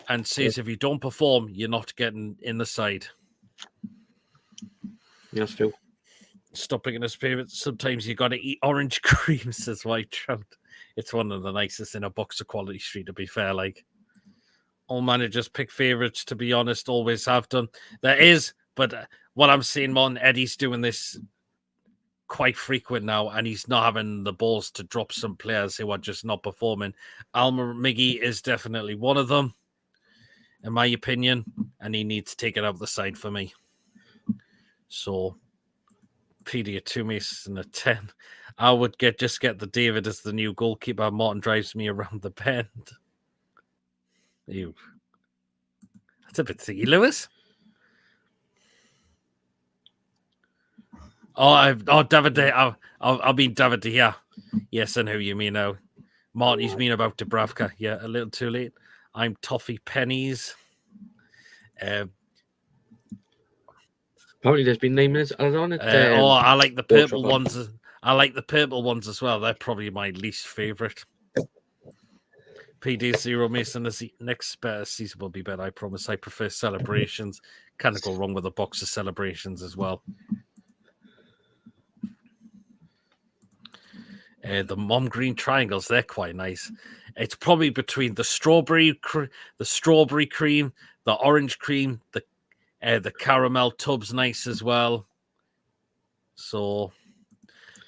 and says if you don't perform, you're not getting in the side. That's true. Stop picking his favourites. Sometimes you got to eat orange cream, says White Trout. It's one of the nicest in a Boxer Quality Street, to be fair. Like, all managers pick favourites, to be honest, always have done. There is, but what I'm seeing, Mon, Eddie's doing this quite frequent now, and he's not having the balls to drop some players who are just not performing. Alma Miggy is definitely one of them, in my opinion, and he needs to take it out of the side for me. So, PD a 2 Mason and a 10. I would just get the David as the new goalkeeper. Martin drives me around the bend. Ew. That's a bit thingy, Lewis. David. I'll be David De Gea. Yes, I know who you mean now. Marty's mean about Dubravka. Yeah, a little too late. I'm Toffee Pennies. Apparently, there's been names added on it. I like the purple ones. I like the purple ones as well. They're probably my least favourite. PD 0 Mason. The next season will be better. I promise. I prefer celebrations. Can't go wrong with a box of celebrations as well. The mom green triangles, they're quite nice. It's probably between the strawberry cream, the orange cream, the caramel tub's nice as well. So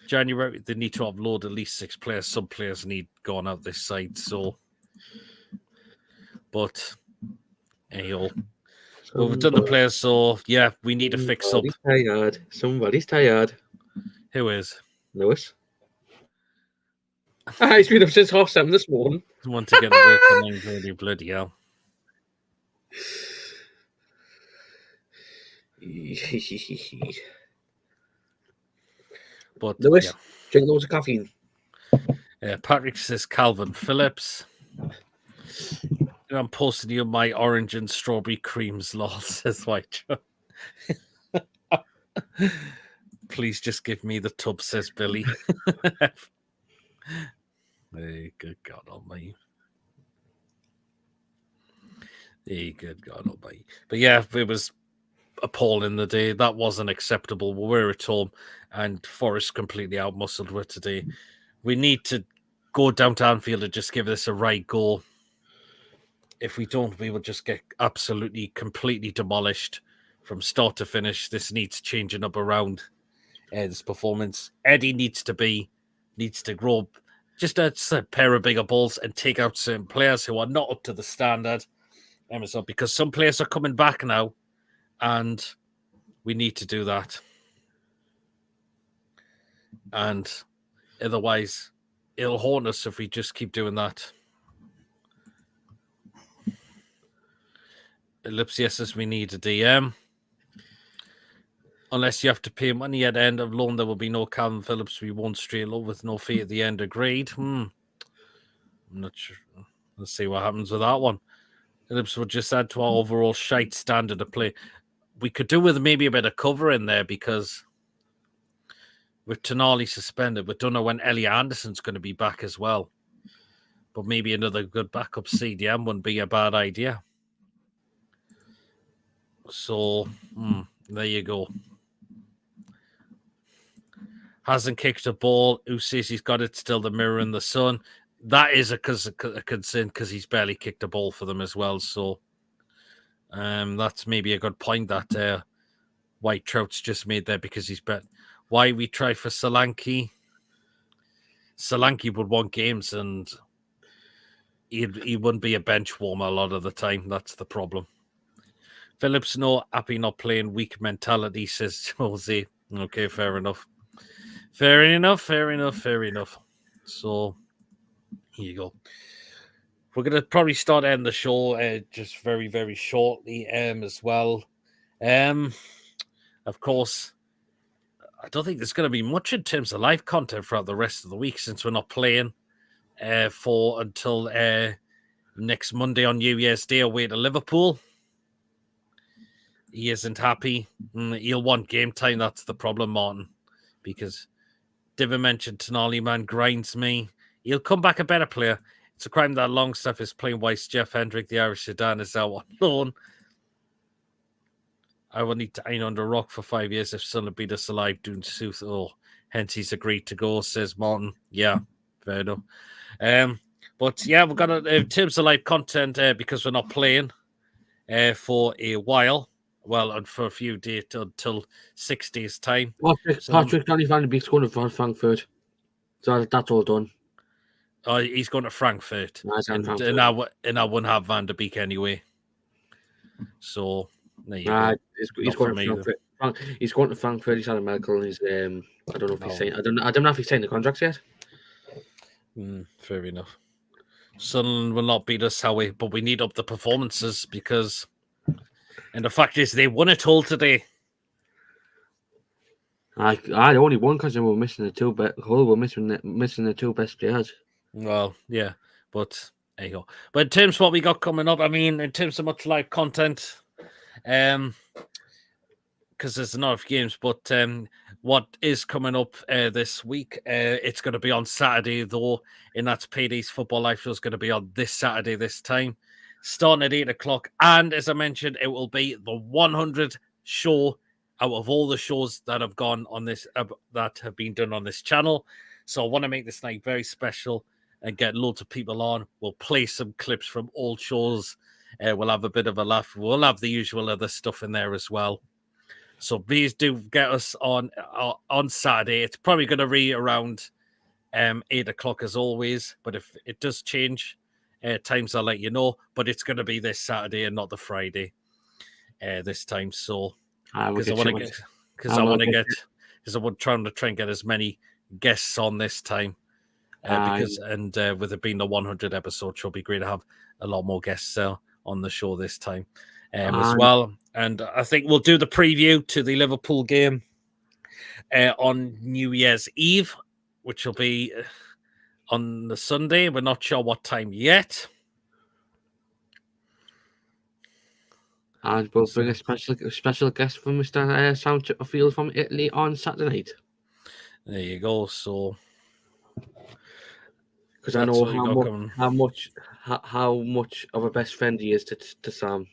January, they need to upload at least 6 players. Some players need going out this side. So, but anyhow, well, we've done the players. So yeah, we need to fix up. Somebody's tired. Who is? Lewis. He's been up since 7:30 this morning. Want to get to work on 9:30, bloody hell. But Lewis, drink loads of caffeine. Patrick says Calvin Phillips. I'm posting you my orange and strawberry creams, lol, says White. Please just give me the tub, says Billy. Hey, good God Almighty. Hey, good God Almighty. But yeah, it was appalling the day. That wasn't acceptable. We were at home, and Forest completely outmuscled with today. We need to go down to Anfield and just give this a right go. If we don't, we will just get absolutely, completely demolished from start to finish. This needs changing up around this performance. Eddie needs to grow just a pair of bigger balls and take out certain players who are not up to the standard. Because some players are coming back now, and we need to do that. And otherwise, it'll haunt us if we just keep doing that. Ellipsis says we need a DM. Unless you have to pay money at the end of loan, there will be no Calvin Phillips. We won't straight low with no fee at the end. Agreed. I'm not sure. Let's see what happens with that one. Phillips would just add to our overall shite standard of play. We could do with maybe a bit of cover in there because with Tonali suspended, we don't know when Ellie Anderson's going to be back as well. But maybe another good backup CDM wouldn't be a bad idea. So, there you go. Hasn't kicked a ball. Who says he's got it still? The mirror in the sun. That is a concern because he's barely kicked a ball for them as well. So that's maybe a good point that White Trout's just made there because he's bet. Why we try for Solanke? Solanke would want games and he wouldn't be a bench warmer a lot of the time. That's the problem. Phillips, no, happy not playing, weak mentality, says Jose. Okay, fair enough. Fair enough. So, here you go. We're going to probably start ending the show just very, very shortly as well. Of course, I don't think there's going to be much in terms of live content throughout the rest of the week since we're not playing until next Monday on New Year's Day away to Liverpool. He isn't happy. He'll want game time. That's the problem, Martin. Because Diva mentioned Tonali, man, grinds me. He'll come back a better player. It's a crime that Longstaff is playing whilst Jeff Hendrick, the Irish Sedan, is out on loan. I will need to dine under a rock for 5 years if Sunderland beat us alive doing sooth. Oh, hence he's agreed to go, says Martin. Yeah, fair enough. But yeah, we've got in terms of live content because we're not playing for a while. Well, and for a few days until 6 days' time. Patrick Danny Van de Beek's going to Frankfurt. So that's all done. Oh, he's going to Frankfurt. And I wouldn't have Van der Beek anyway. So there you go. He's going to Frankfurt. He's going to Frankfurt. He's had a medical. He's I don't know if he's saying. I don't know if he's signed the contracts yet. Fair enough. Sunderland will not beat us, Howie, but we need up the performances because, and the fact is, they won it all today. I only won because they were missing the two. Hull were missing the two best players. Well, yeah, but there you go. But in terms of what we got coming up, I mean, in terms of much live content, because there's enough games, but what is coming up this week, it's going to be on Saturday, though, and that's PD's Football Live Show is going to be on this Saturday, this time, starting at 8 o'clock. And as I mentioned, it will be the 100 show out of all the shows that have gone on this, that have been done on this channel. So I want to make this night very special and get loads of people on. We'll play some clips from old shows. We'll have a bit of a laugh. We'll have the usual other stuff in there as well. So please do get us on Saturday. It's probably going to be around 8 o'clock as always. But if it does change times, I'll let you know. But it's going to be this Saturday and not the Friday this time. So because I want to try and get as many guests on this time. With it being the 100 episode, it'll be great to have a lot more guests on the show this time as well. And I think we'll do the preview to the Liverpool game on New Year's Eve, which will be on the Sunday. We're not sure what time yet. And we'll bring a special guest from Mr. Sam Chipperfield from Italy on Saturday night. There you go. So, because I know how much of a best friend he is to Sam.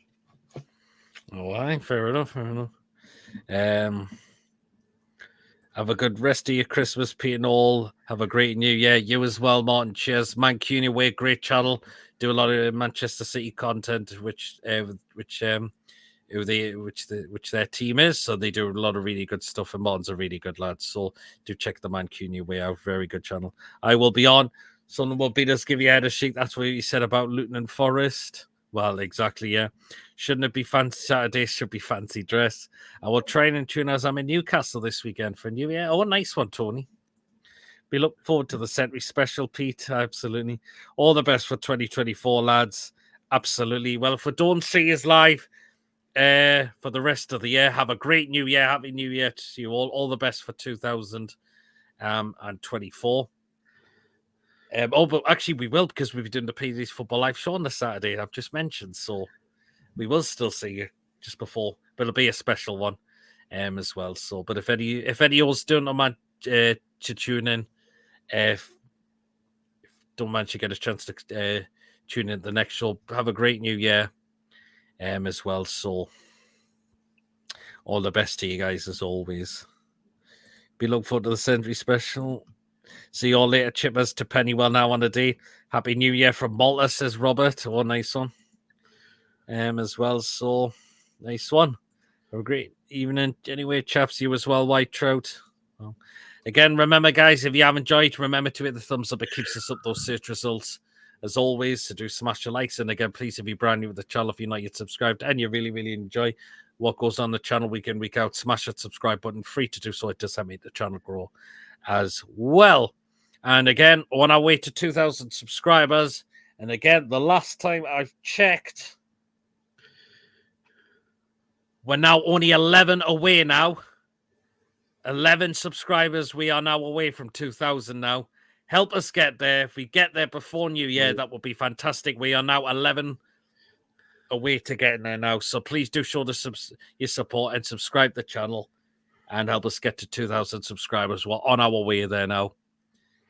All right, fair enough. Have a good rest of your Christmas, Pete and all. Have a great New Year. You as well, Martin. Cheers. Mancunian Way, great channel. Do a lot of Manchester City content, which their team is. So they do a lot of really good stuff, and Martin's a really good lad. So do check the Mancunian Way out. Very good channel. I will be on. Someone will beat us, give you a head of sheet. That's what you said about Luton and Forest. Well, exactly, yeah. Shouldn't it be fancy Saturday? Should be fancy dress. I will train and tune as I'm in Newcastle this weekend for New Year. Oh, a nice one, Tony. We look forward to the Century Special, Pete. Absolutely. All the best for 2024, lads. Absolutely. Well, if we don't see you live for the rest of the year, have a great New Year. Happy New Year to you all. All the best for 2024. But actually we will, because we'll be doing the PD's Football Live Show on the Saturday I've just mentioned. So we will still see you just before, but it'll be a special one as well. So, but if any of yours don't mind to tune in, if don't manage to get a chance to tune in the next show, have a great New Year as well. So all the best to you guys as always. Be looking forward to the Century Special. See you all later, chippers. To Pennywell now on the day. Happy New Year from Malta, says Robert. Oh, nice one. As well. So, nice one. Have a great evening. Anyway, chaps, you as well, White Trout. Well, again, remember, guys, if you have enjoyed, remember to hit the thumbs up. It keeps us up those search results. As always, to do smash your likes. And again, please, if you're brand new to the channel, if you're not yet subscribed and you really, really enjoy what goes on the channel week in, week out, smash that subscribe button. Free to do so. It does help make the channel grow as well. And again, on our way to 2,000 subscribers. And again, the last time I've checked, we're now only 11 away now. 11 subscribers. We are now away from 2,000 now. Help us get there. If we get there before New Year, that would be fantastic. We are now 11 away to getting there now. So please do show your support and subscribe to the channel and help us get to 2,000 subscribers. We're on our way there now.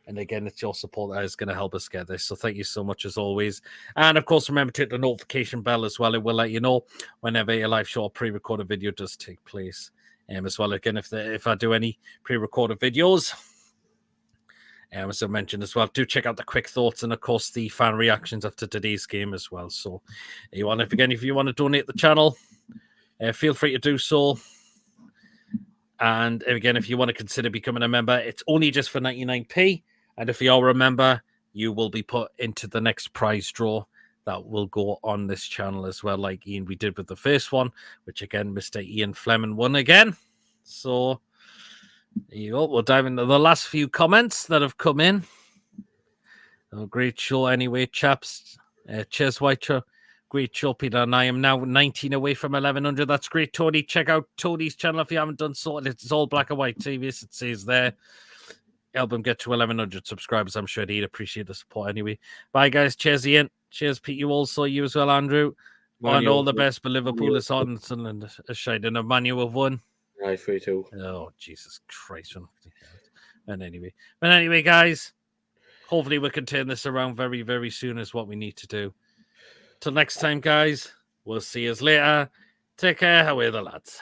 And again, it's your support that is going to help us get this. So thank you so much as always. And of course, remember to hit the notification bell as well. It will let you know whenever a live show or pre-recorded video does take place. As well, again, if I do any pre-recorded videos, as I mentioned as well, do check out the quick thoughts and of course the fan reactions after today's game as well. So if you want to donate the channel, feel free to do so. And again, if you want to consider becoming a member, it's only just for 99p. And if you are a member, you will be put into the next prize draw that will go on this channel as well, like Ian, we did with the first one, which again, Mr. Ian Fleming won again. So there you go. We'll dive into the last few comments that have come in. Oh, great show anyway, chaps. Cheers, White. Great show, Peter. And I am now 19 away from 1100. That's great, Tony. Check out Tony's channel if you haven't done so. It's all black and white TV, as it says there. Help him get to 1100 subscribers. I'm sure he'd appreciate the support anyway. Bye, guys. Cheers, Ian. Cheers, Pete. You also. You as well, Andrew. And all the best. But Liverpool is on. And a shade and a Man U have won. 3-2. Oh, Jesus Christ. And anyway, guys, hopefully we can turn this around very, very soon is what we need to do. Till next time, guys, we'll see you later. Take care. How are the lads?